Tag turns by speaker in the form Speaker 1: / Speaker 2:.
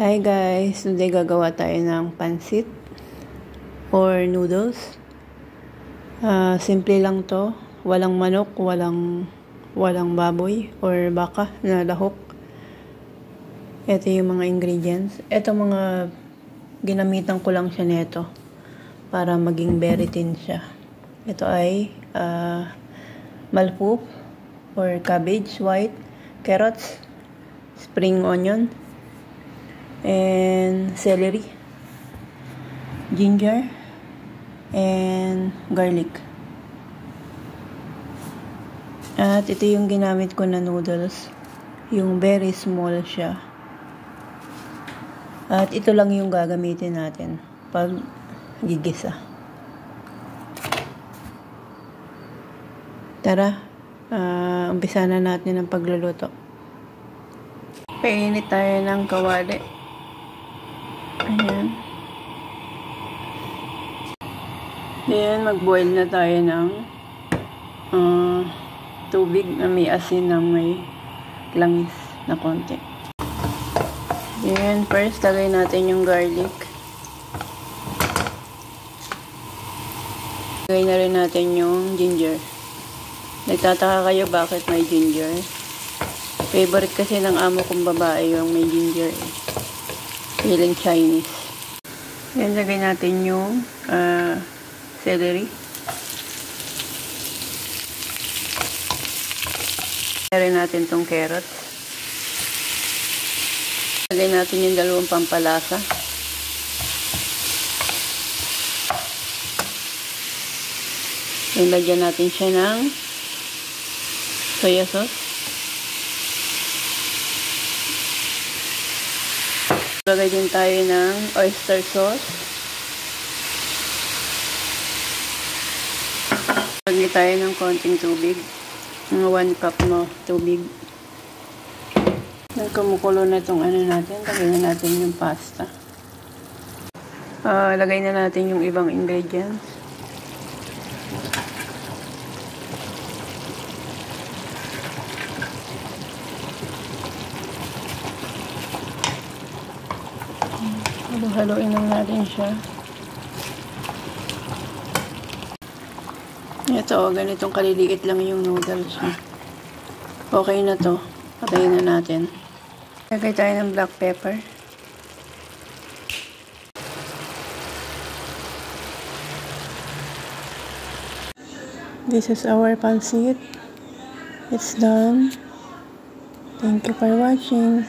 Speaker 1: Hi guys, today gagawa tayo ng pansit or noodles. Simple lang to, walang manok, walang baboy or baka na lahok. Ito yung mga ingredients. Ito mga ginamitan ko lang siya nito para maging very thin siya. Ito ay malpoof or cabbage white, carrots, spring onion, and celery, ginger, and garlic. At ito yung ginamit ko na noodles, yung very small siya. At ito lang yung gagamitin natin pag gigisa. Tara, umpisa na natin ang pagluluto. Painit tayo ng kawali. Ayan. Ayan, mag-boil na tayo ng tubig na may asin na may langis na konti. Ayan, first lagay natin yung garlic. Lagay na rin natin yung ginger. Nagtataka kayo bakit may ginger? Favorite kasi ng amo kong babae yung may ginger. Feeling Chinese. Yan, lagay natin yung celery. Lagay natin tong carrots. Lagay natin yung dalawang pampalasa. Yan, lagyan natin siya ng soya sauce. Lagay din tayo ng oyster sauce. Lagay tayo ng konting tubig. Mga 1 cup mo tubig. Nang kumukulo na itong ano natin, lagay na natin yung pasta. Lagay na natin yung ibang ingredients. Haluin lang natin siya. Ito, ganitong kaliliit lang yung noodles niya. Okay na to. Patayin na natin. Lagay tayo ng black pepper. This is our pancit. It's done. Thank you for watching.